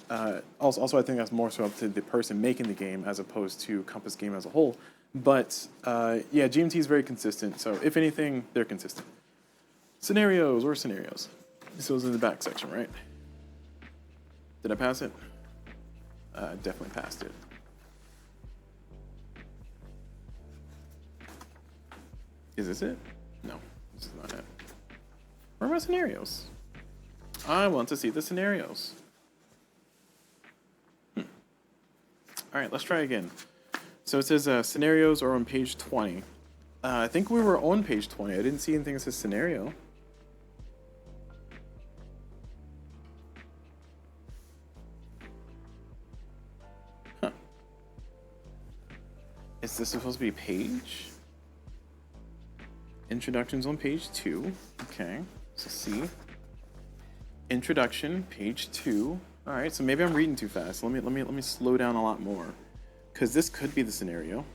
also I think that's more so up to the person making the game as opposed to Compass Game as a whole. But yeah, GMT is very consistent. So if anything, they're consistent. Scenarios. Where's scenarios? This was in the back section, right? Did I pass it? Definitely passed it. Is this it? No, this is not it. Where are my scenarios? I want to see the scenarios. All right, let's try again. So it says scenarios are on page 20. I think we were on page 20. I didn't see anything that says scenario. Huh. Is this supposed to be a page? Introduction's on page 2. Okay, so see. Introduction, page 2. All right, so maybe I'm reading too fast. Let me slow down a lot more, because this could be the scenario.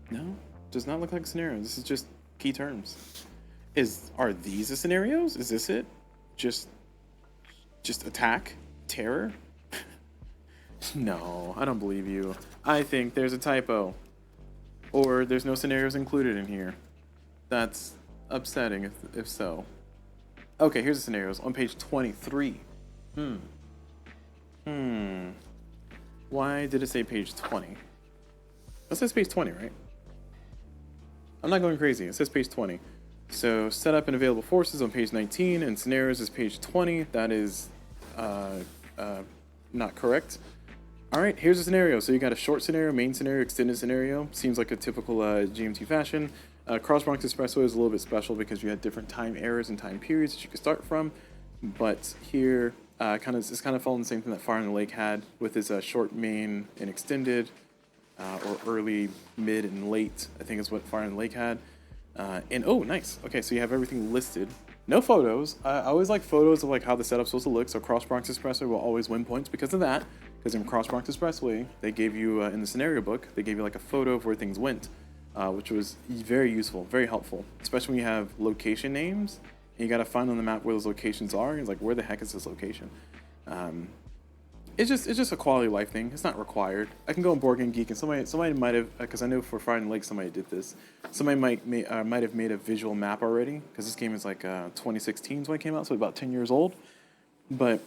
No, does not look like a scenario. This is just key terms. Are these the scenarios? Is this it? Just attack, terror? No, I don't believe you. I think there's a typo. Or there's no scenarios included in here. That's upsetting if so. Okay, here's the scenarios on page 23. Why did it say page 20? It says page 20, right? I'm not going crazy. It says page 20. So setup and available forces on page 19 and scenarios is page 20. That is not correct. All right, here's a scenario. So you got a short scenario, main scenario, extended scenario. Seems like a typical GMT fashion. Cross Bronx Expressway is a little bit special because you had different time eras and time periods that you could start from. But here, it's kind of following the same thing that Fire in the Lake had with his short, main, and extended, or early, mid, and late. I think is what Fire in the Lake had. And oh, nice. Okay, so you have everything listed. No photos. I always like photos of like how the setup's supposed to look. So Cross Bronx Expressway will always win points because of that. Because in Cross Bronx Expressway, they gave you in the scenario book, they gave you like a photo of where things went, which was very useful, very helpful, especially when you have location names and you got to find on the map where those locations are. It's like, where the heck is this location? It's just a quality of life thing. It's not required. I can go on Board Game Geek and somebody might have, because I know for Fire in the Lake somebody did this. Somebody might have made a visual map already, because this game is like 2016 is when it came out, so about 10 years old. But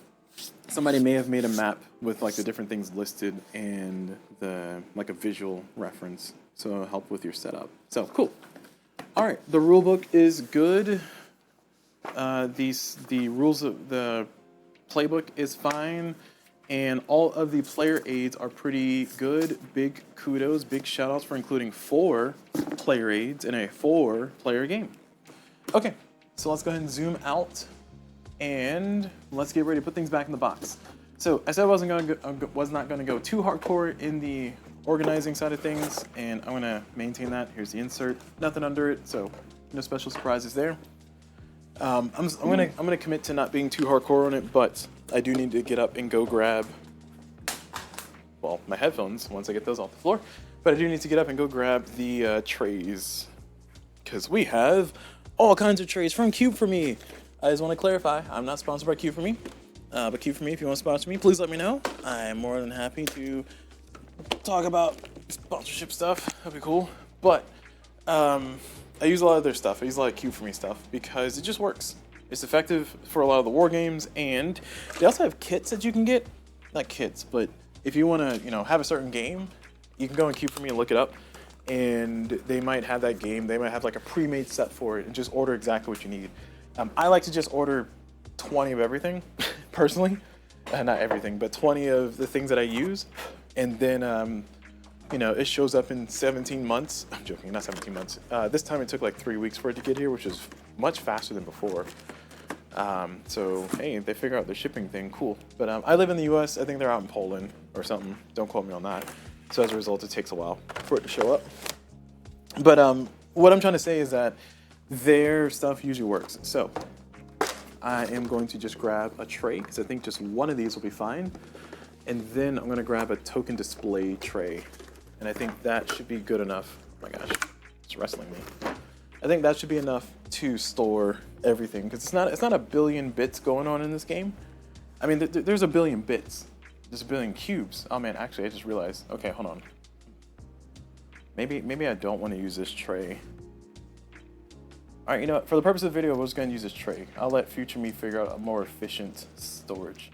somebody may have made a map with like the different things listed and the like a visual reference, so it'll help with your setup. So cool. All right, the rule book is good. The rules of the playbook is fine. And all of the player aids are pretty good. Big kudos, big shout outs for including 4 player aids in a 4-player game. Okay, so let's go ahead and zoom out and let's get ready to put things back in the box. So I said I was not going to go too hardcore in the organizing side of things, and I'm going to maintain that. Here's the insert, nothing under it, so no special surprises there. I'm gonna commit to not being too hardcore on it, but I do need to get up and go grab, well, my headphones once I get those off the floor. But I do need to get up and go grab the trays, because we have all kinds of trays from Cube for Me. I just want to clarify, I'm not sponsored by Cube for Me, but Cube for Me, if you want to sponsor me, please let me know. I'm more than happy to talk about sponsorship stuff. That'd be cool. But I use a lot of their stuff. I use a lot of Cube for Me stuff because it just works. It's effective for a lot of the war games, and they also have kits that you can get. Not kits, but if you want to, have a certain game, you can go on Cube for Me and look it up, and they might have that game. They might have like a pre-made set for it, and just order exactly what you need. I like to just order 20 of everything, personally. Not everything, but 20 of the things that I use, and then it shows up in 17 months. I'm joking, not 17 months. This time it took like 3 weeks for it to get here, which is much faster than before. So, hey, if they figure out the shipping thing, cool. But I live in the US. I think they're out in Poland or something. Don't quote me on that. So as a result, it takes a while for it to show up. But what I'm trying to say is that their stuff usually works. So I am going to just grab a tray, because I think just one of these will be fine. And then I'm going to grab a token display tray. And I think that should be good enough. Oh my gosh, it's wrestling me. I think that should be enough to store everything, because it's not a billion bits going on in this game. I mean, there's a billion bits. There's a billion cubes. Oh man, actually, I just realized. Okay, hold on. Maybe I don't want to use this tray. All right, you know what? For the purpose of the video, we're just going to use this tray. I'll let future me figure out a more efficient storage.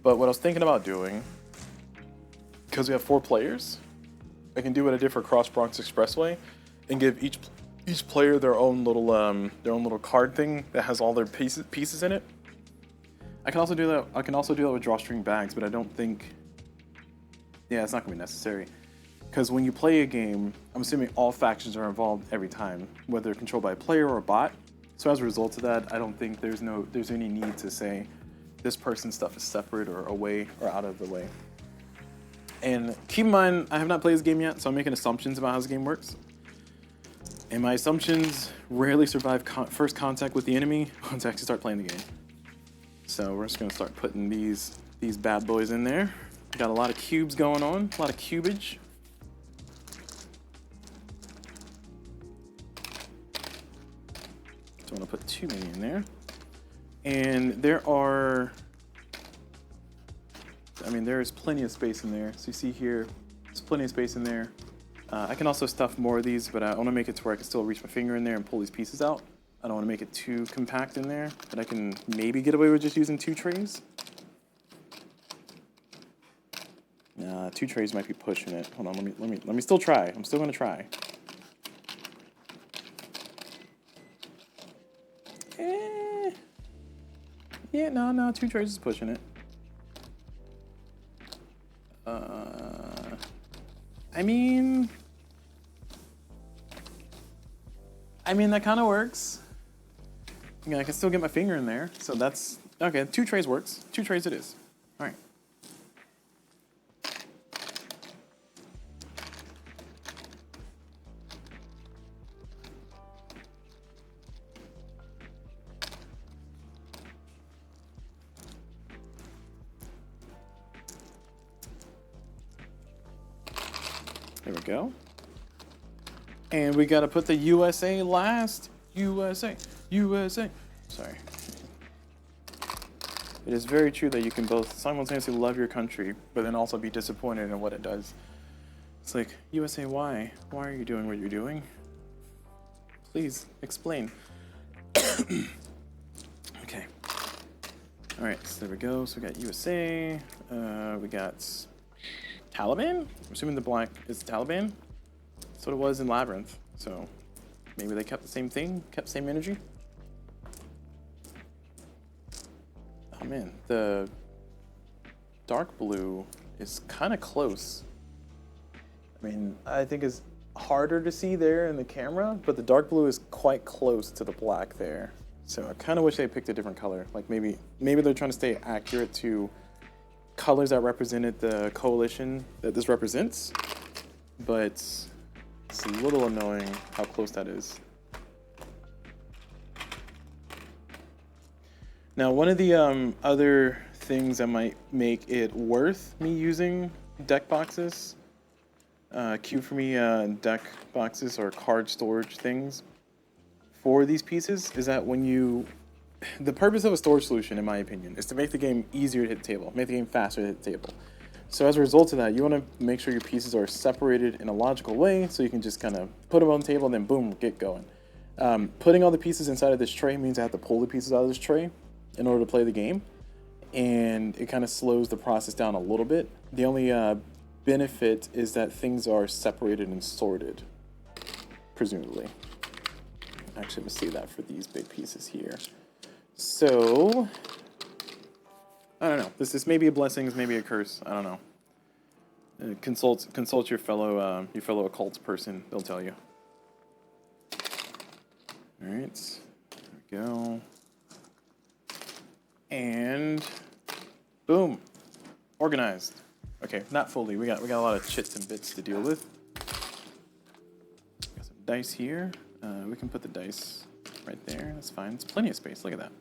But what I was thinking about doing, because we have 4 players, I can do what I did for Cross Bronx Expressway, and give each player their own little card thing that has all their pieces in it. I can also do that. I can also do that with drawstring bags, but I don't think. Yeah, it's not gonna be necessary. Because when you play a game, I'm assuming all factions are involved every time, whether controlled by a player or a bot. So as a result of that, I don't think there's any need to say this person's stuff is separate or away or out of the way. And keep in mind, I have not played this game yet, so I'm making assumptions about how this game works. And my assumptions rarely survive first contact with the enemy once I actually start playing the game. So we're just gonna start putting these bad boys in there. Got a lot of cubes going on, a lot of cubage. Don't want to put too many in there. And there's plenty of space in there. So you see here, there's plenty of space in there. I can also stuff more of these, but I want to make it to where I can still reach my finger in there and pull these pieces out. I don't want to make it too compact in there, but I can maybe get away with just using 2 trays. Nah, 2 trays might be pushing it. Hold on, let me still try. I'm still gonna try. Yeah, no, 2 trays is pushing it. I mean that kind of works. Yeah, I can still get my finger in there, so that's okay. 2 trays works. 2 trays it is. All right. There we go. And we gotta put the USA last. USA. Sorry. It is very true that you can both simultaneously love your country, but then also be disappointed in what it does. It's like, USA, why? Why are you doing what you're doing? Please, explain. Okay. Alright, so there we go. So we got USA. We got Taliban? I'm assuming the black is Taliban. That's what it was in Labyrinth. So maybe they kept the same thing, kept the same energy. Oh man, the dark blue is kind of close. I mean, I think it's harder to see there in the camera, but the dark blue is quite close to the black there. So I kind of wish they picked a different color. Like maybe they're trying to stay accurate to colors that represented the coalition that this represents, but it's a little annoying how close that is. Now, one of the other things that might make it worth me using deck boxes, cube for me deck boxes or card storage things for these pieces is that the purpose of a storage solution, in my opinion, is to make the game easier to hit the table, make the game faster to hit the table. So as a result of that, you want to make sure your pieces are separated in a logical way so you can just kind of put them on the table and then boom, get going. Putting all the pieces inside of this tray means I have to pull the pieces out of this tray in order to play the game, and it kind of slows the process down a little bit. The only benefit is that things are separated and sorted, presumably. Actually, let's see that for these big pieces here. So, I don't know. This may be a blessing, this may be a curse. I don't know. Consult your fellow occult person. They'll tell you. All right, there we go. And boom, organized. Okay, not fully. We got a lot of chits and bits to deal with. Got some dice here. We can put the dice right there. That's fine. It's plenty of space. Look at that.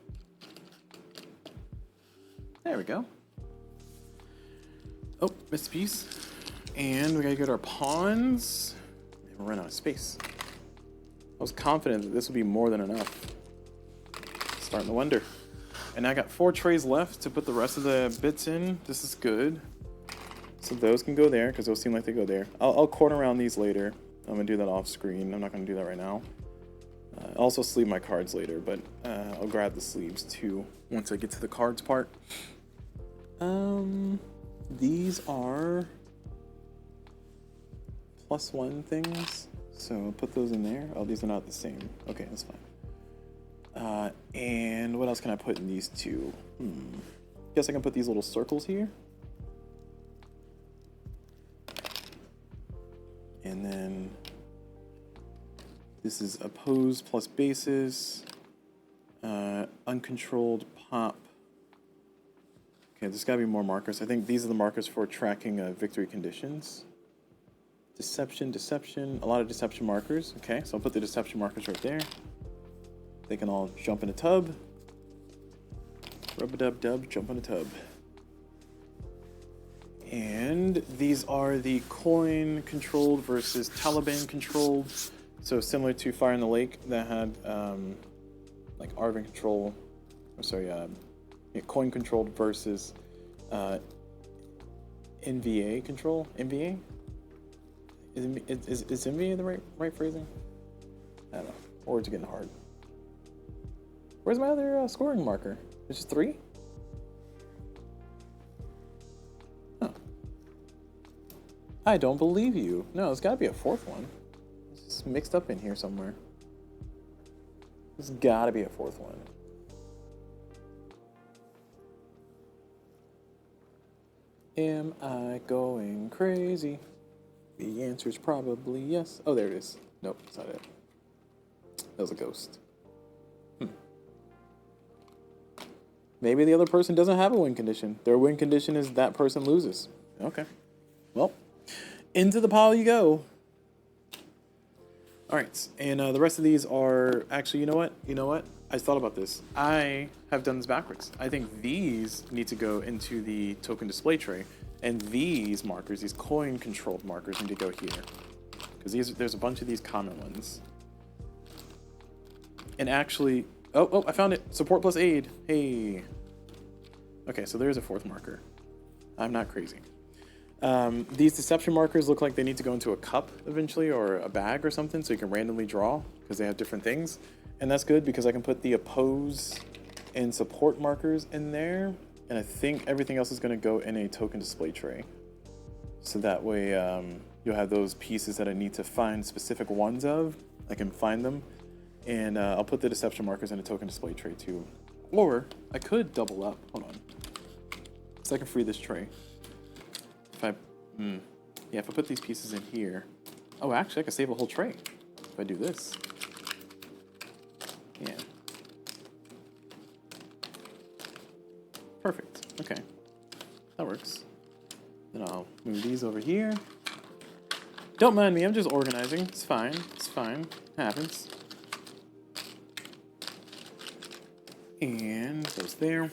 There we go. Oh, missed a piece. And we gotta go to our pawns. And we're running out of space. I was confident that this would be more than enough. Starting to wonder. And I got 4 trays left to put the rest of the bits in. This is good. So those can go there because those seem like they go there. I'll corner around these later. I'm gonna do that off screen. I'm not gonna do that right now. I'll also sleeve my cards later, but I'll grab the sleeves too once I get to the cards part. These are +1 things, so I'll put those in there. Oh, these are not the same. Okay, that's fine. And what else can I put in these two? Guess I can put these little circles here. And then this is oppose plus bases, uncontrolled pop. Okay, there's gotta be more markers. I think these are the markers for tracking victory conditions. Deception, deception, a lot of deception markers. Okay, so I'll put the deception markers right there. They can all jump in a tub. Rub-a-dub-dub, jump in a tub. And these are the coin controlled versus Taliban controlled. So similar to Fire in the Lake that had like Arvin control, coin controlled versus NVA control. NVA? Is NVA the right phrasing? I don't know. Words are getting hard. Where's my other scoring marker? There's just 3? Huh. I don't believe you. No, there's gotta be a 4th one. It's mixed up in here somewhere. There's gotta be a 4th one. Am I going crazy? The answer is probably yes. Oh, there it is. Nope, that's not it. That was a ghost. Maybe the other person doesn't have a win condition. Their win condition is that person loses. Okay. Well, into the pile you go. All right, and the rest of these are actually, you know what? You know what? I thought about this. I have done this backwards. I think these need to go into the token display tray, and these markers, these coin-controlled markers, need to go here, because there's a bunch of these common ones. And actually, oh, I found it. Support plus aid. Hey. Okay, so there's a 4th marker. I'm not crazy. These deception markers look like they need to go into a cup eventually, or a bag or something, so you can randomly draw, because they have different things. And that's good because I can put the oppose and support markers in there, and I think everything else is going to go in a token display tray. So that way you'll have those pieces that I need to find specific ones of. I can find them, and I'll put the deception markers in a token display tray too. Or I could double up. Hold on. So I can free this tray. If I put these pieces in here. Oh, actually, I could save a whole tray if I do this. Yeah. Perfect. Okay. That works. Then I'll move these over here. Don't mind me, I'm just organizing. It's fine. It's fine. It happens. And those there. And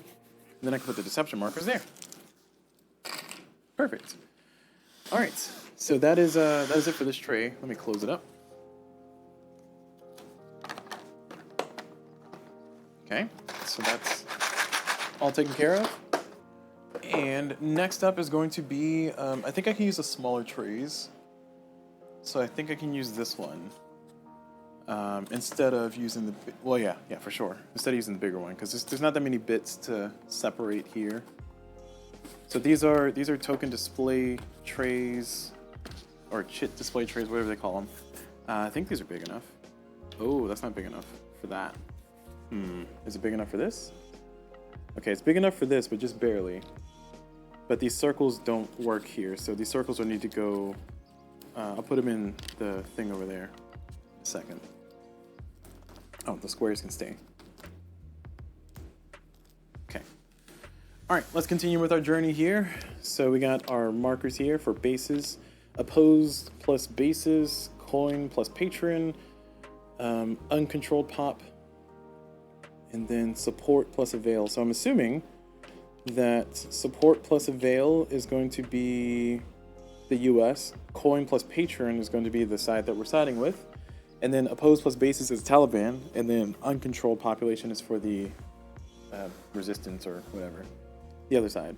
then I can put the deception markers there. Perfect. All right. So that is it for this tray. Let me close it up. Okay. So that's all taken care of. And next up is going to be, I think I can use the smaller trays. So I think I can use this one. Instead of using the, well, yeah, for sure. Instead of using the bigger one, because there's not that many bits to separate here. So these are token display trays, or chit display trays, whatever they call them. I think these are big enough. Oh, that's not big enough for that. Is it big enough for this? Okay, it's big enough for this, but just barely. But these circles don't work here, so these circles will need to go. I'll put them in the thing over there. A second. Oh, the squares can stay. Okay. All right, let's continue with our journey here. So we got our markers here for bases. Opposed plus bases, coin plus patron, uncontrolled pop, and then support plus avail. So I'm assuming that support plus avail is going to be the US, coin plus patron is going to be the side that we're siding with, and then opposed plus bases is Taliban, and then uncontrolled population is for the resistance or whatever, the other side.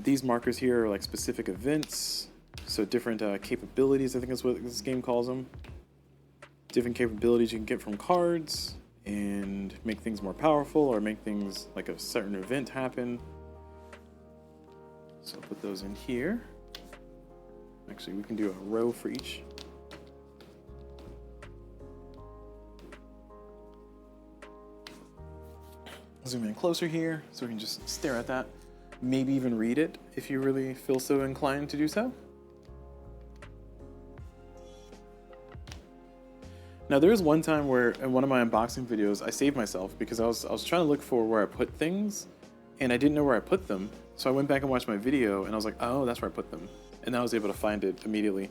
These markers here are like specific events, so different capabilities, I think is what this game calls them. Different capabilities you can get from cards and make things more powerful or make things like a certain event happen. So I'll put those in here. Actually, we can do a row for each. Zoom in closer here so we can just stare at that. Maybe even read it if you really feel so inclined to do so. Now there was one time where in one of my unboxing videos I saved myself because I was trying to look for where I put things and I didn't know where I put them. So I went back and watched my video and I was like, oh, that's where I put them. And I was able to find it immediately.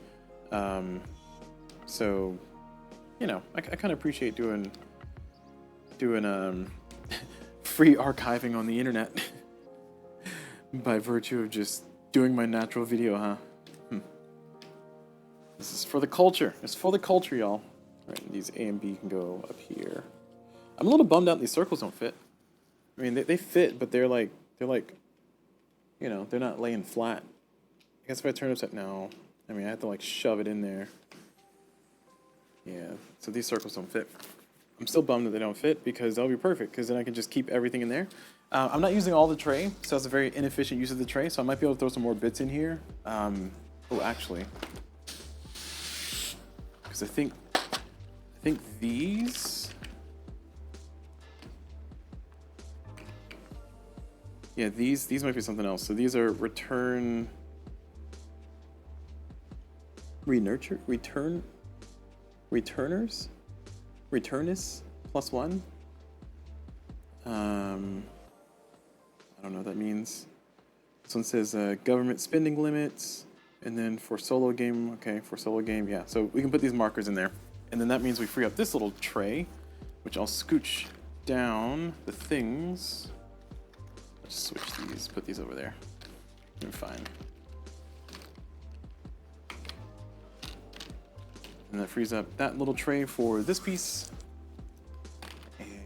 So, you know, I kind of appreciate doing free archiving on the internet by virtue of just doing my natural video, huh? This is for the culture. It's for the culture, y'all. Right, these A and B can go up here. I'm a little bummed out these circles don't fit. I mean, they fit, but they're like, you know, they're not laying flat. I guess if I turn upside now, I mean, I have to like shove it in there. Yeah, so these circles don't fit. I'm still bummed that they don't fit because that'll be perfect because then I can just keep everything in there. I'm not using all the tray, so that's a very inefficient use of the tray, so I might be able to throw some more bits in here. Oh, actually, because I think these, yeah, these might be something else. So these are returners +1. I don't know what that means. This one says government spending limits, and then for solo game, okay, for solo game, yeah. So we can put these markers in there, and then that means we free up this little tray, which I'll scooch down the things. Let's switch these, put these over there. You're fine. And that frees up that little tray for this piece.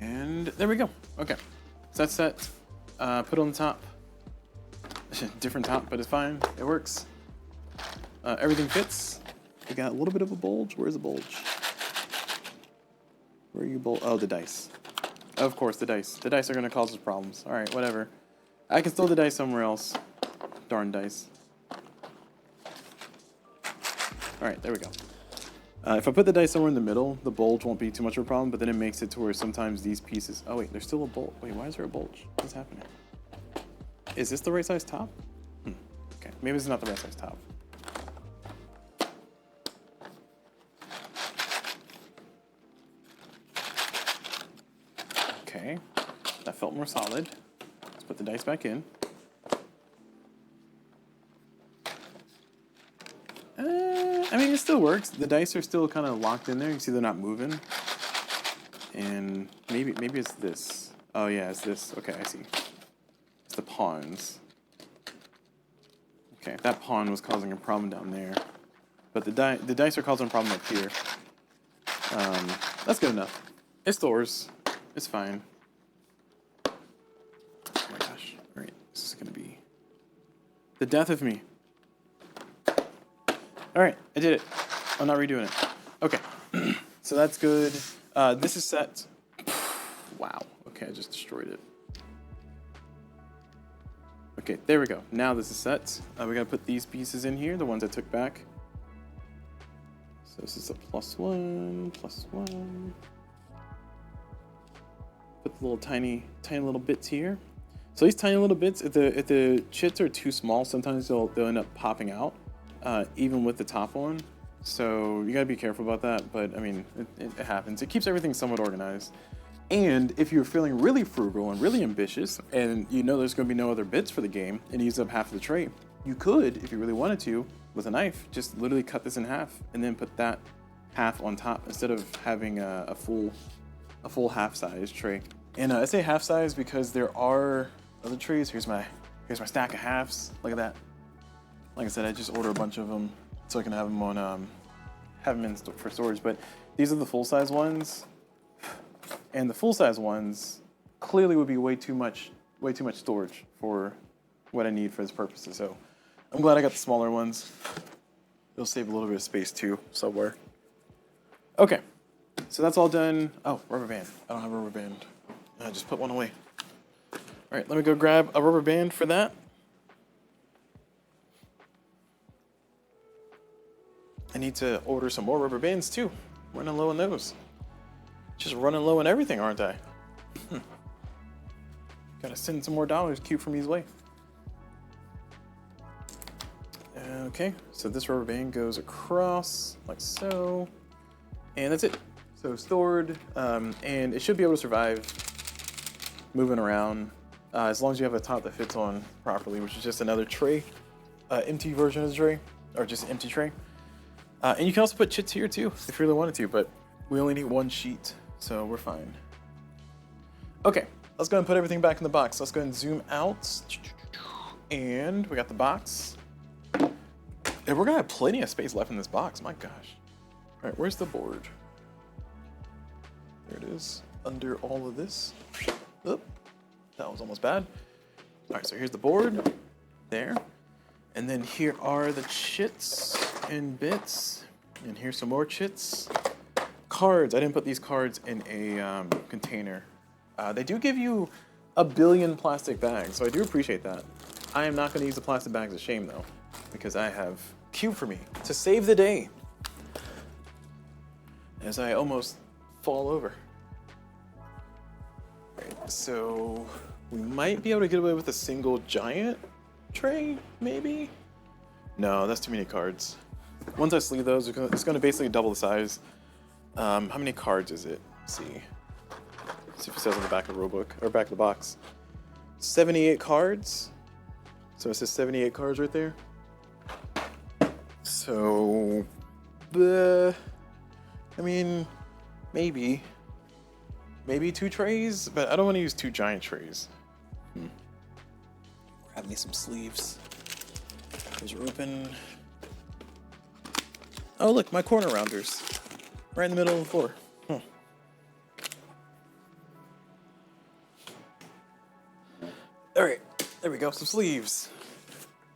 And there we go. Okay, so that's set. Put on the top. Different top, but it's fine. It works. Everything fits. We got a little bit of a bulge. Where's the bulge? Where are you bulge? Oh, the dice. Of course, the dice. The dice are going to cause us problems. All right, whatever. I can throw the dice somewhere else. Darn dice. All right, there we go. If I put the dice somewhere in the middle, the bulge won't be too much of a problem, but then it makes it to where sometimes these pieces... Oh, wait, there's still a bulge. Wait, why is there a bulge? What's happening? Is this the right size top? Okay, maybe it's not the right size top. Okay, that felt more solid. Let's put the dice back in. I mean, it still works. The dice are still kind of locked in there. You see they're not moving. And maybe it's this. Oh yeah, it's this. Okay, I see. It's the pawns. Okay, that pawn was causing a problem down there. But the dice are causing a problem up here. That's good enough. It stores. It's fine. Oh my gosh. Alright, this is gonna be the death of me. Alright, I did it. I'm not redoing it. Okay, so that's good. This is set. Wow, okay, I just destroyed it. Okay, there we go. Now this is set. We gotta put these pieces in here, the ones I took back. So this is a +1, +1. Put the little tiny little bits here. So these tiny little bits, if the chits are too small, sometimes they'll end up popping out. Even with the top on, so you gotta be careful about that, but I mean, it happens. It keeps everything somewhat organized. And if you're feeling really frugal and really ambitious, and you know there's gonna be no other bits for the game, and you use up half of the tray, you could, if you really wanted to, with a knife, just literally cut this in half, and then put that half on top, instead of having a full half-size tray. And I say half-size because there are other trays. Here's my stack of halves. Look at that. Like I said, I just order a bunch of them so I can have them on, for storage. But these are the full-size ones, and the full-size ones clearly would be way too much storage for what I need for this purposes. So I'm glad I got the smaller ones. It'll save a little bit of space too, somewhere. Okay, so that's all done. Oh, rubber band. I don't have a rubber band. I just put one away. All right, let me go grab a rubber band for that. I need to order some more rubber bands too. Running low on those. Just running low on everything, aren't I? Gotta send some more dollars cute for me's way. Okay, so this rubber band goes across like so, and that's it. So stored, and it should be able to survive moving around as long as you have a top that fits on properly, which is just another tray, empty version of the tray, or just empty tray. And you can also put chits here too, if you really wanted to, but we only need one sheet, so we're fine. Okay, let's go and put everything back in the box. Let's go and zoom out, and we got the box. And we're gonna have plenty of space left in this box, my gosh. All right, where's the board? There it is, under all of this. Oop, that was almost bad. All right, so here's the board, there. And then here are the chits and bits. And here's some more chits. Cards, I didn't put these cards in a container. They do give you a billion plastic bags, so I do appreciate that. I am not gonna use the plastic bags as shame though, because I have Q for me to save the day. As I almost fall over. Alright, so we might be able to get away with a single giant tray, maybe? No, that's too many cards. Once I sleeve those, it's going to basically double the size. How many cards is it? Let's see. Let's see if it says on the back of the rulebook, or back of the box. 78 cards. So it says 78 cards right there. So, I mean, maybe 2 trays, but I don't want to use 2 giant trays. Grab me some sleeves. Those are open. Oh look, my corner rounders. Right in the middle of the floor. Alright, there we go, some sleeves.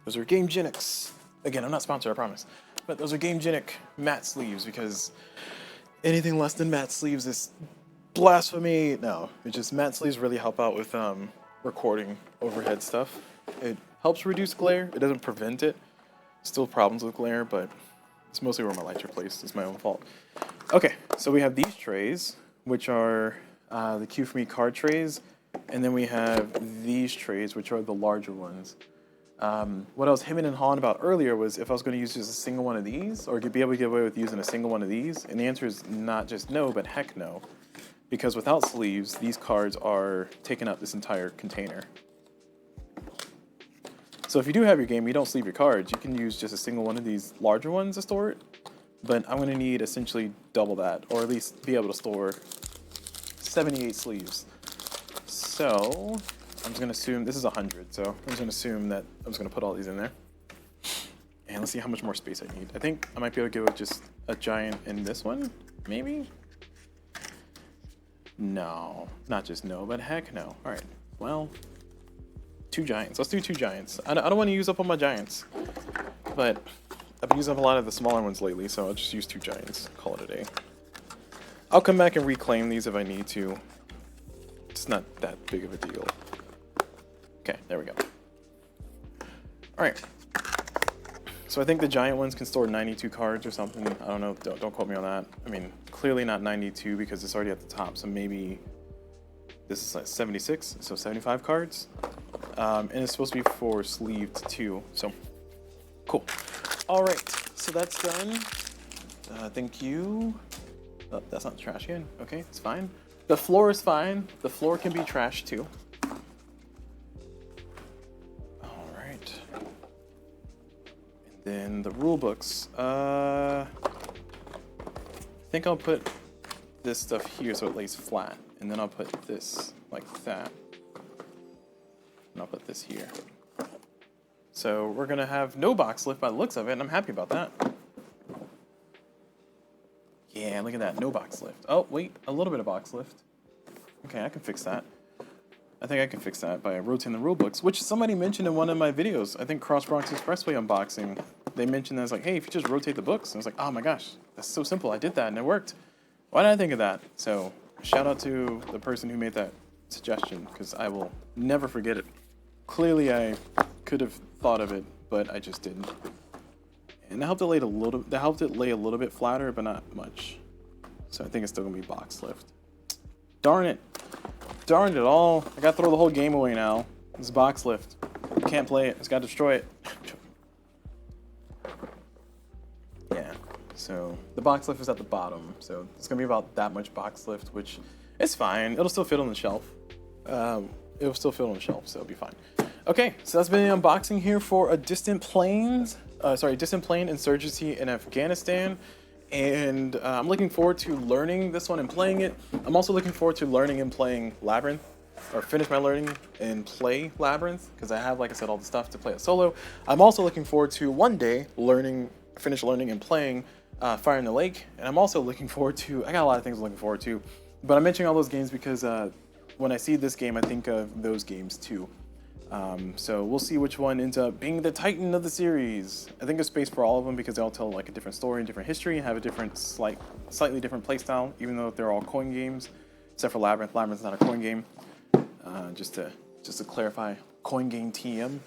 Those are Gamegenics. Again, I'm not sponsored, I promise. But those are Gamegenic matte sleeves because anything less than matte sleeves is blasphemy. No, it's just matte sleeves really help out with recording overhead stuff. It helps reduce glare. It doesn't prevent it. Still problems with glare, but it's mostly where my lights are placed. It's my own fault. Okay, so we have these trays, which are the Q for Me card trays, and then we have these trays, which are the larger ones. What I was hemming and hawing about earlier was if I was going to use just a single one of these, or be able to get away with using a single one of these, and the answer is not just no, but heck no. Because without sleeves, these cards are taking up this entire container. So if you do have your game, you don't sleeve your cards, you can use just a single one of these larger ones to store it, but I'm going to need essentially double that, or at least be able to store 78 sleeves. So I'm just going to assume, this is 100, so I'm just going to assume that I'm just going to put all these in there. And let's see how much more space I need. I think I might be able to give it just a giant in this one, maybe? No, not just no, but heck no. All right, well, 2 giants. Let's do 2 giants. I don't want to use up all my giants, but I've been using up a lot of the smaller ones lately, so I'll just use 2 giants. Call it a day. I'll come back and reclaim these if I need to. It's not that big of a deal. Okay, there we go. All right. So I think the giant ones can store 92 cards or something. I don't know. Don't quote me on that. I mean, clearly not 92 because it's already at the top. So maybe this is like 76, so 75 cards. And it's supposed to be for sleeved too. So cool. All right. So that's done. Thank you. Oh, that's not the trash can. Okay, it's fine. The floor is fine. The floor can be trashed too. Then the rule books. I think I'll put this stuff here so it lays flat, and then I'll put this like that, and I'll put this here. So we're gonna have no box lift by the looks of it, and I'm happy about that. Yeah, look at that, no box lift. Oh wait, a little bit of box lift. Okay, I can fix that. I think I can fix that by rotating the rulebooks, which somebody mentioned in one of my videos. I think Cross Bronx Expressway unboxing. They mentioned that it's like, hey, if you just rotate the books. And I was like, oh my gosh, that's so simple. I did that and it worked. Why didn't I think of that? So shout out to the person who made that suggestion, because I will never forget it. Clearly, I could have thought of it, but I just didn't. And that helped it lay a little. That helped it lay a little bit flatter, but not much. So I think it's still gonna be box lift. Darn it! Darn it all! I gotta throw the whole game away now. It's box lift. Can't play it. Just gotta destroy it. Yeah. So the box lift is at the bottom. So it's gonna be about that much box lift, which is fine. It'll still fit on the shelf. It'll still fit on the shelf, so it'll be fine. Okay, so that's been the unboxing here for a Distant Planes. Distant Plane Insurgency in Afghanistan. And I'm looking forward to learning this one and playing it. I'm also looking forward to learning and playing Labyrinth, or finish my learning and play Labyrinth, because I have, like I said, all the stuff to play it solo. I'm also looking forward to one day finish learning and playing Fire in the Lake. And I'm also looking forward to, I got a lot of things I'm looking forward to, but I'm mentioning all those games because when I see this game, I think of those games too. So we'll see which one ends up being the titan of the series. I think there's space for all of them because they all tell like a different story and different history and have a different, slightly different playstyle, even though they're all coin games, except for Labyrinth. Labyrinth's not a coin game. Just to clarify, coin game TM.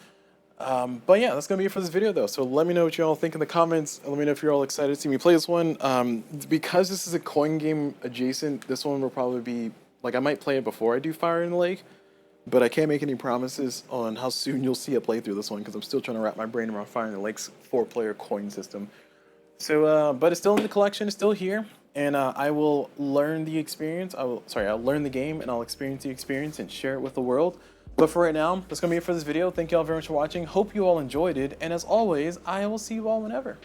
But yeah, that's gonna be it for this video though. So let me know what you all think in the comments. Let me know if you're all excited to see me play this one. Because this is a coin game adjacent, this one will probably be, like, I might play it before I do Fire in the Lake. But I can't make any promises on how soon you'll see a playthrough this one because I'm still trying to wrap my brain around Fire in the Lake's 4-player coin system. So, but it's still in the collection, it's still here, and I will learn the experience. I'll learn the game and I'll experience the experience and share it with the world. But for right now, that's gonna be it for this video. Thank you all very much for watching. Hope you all enjoyed it, and as always, I will see you all whenever.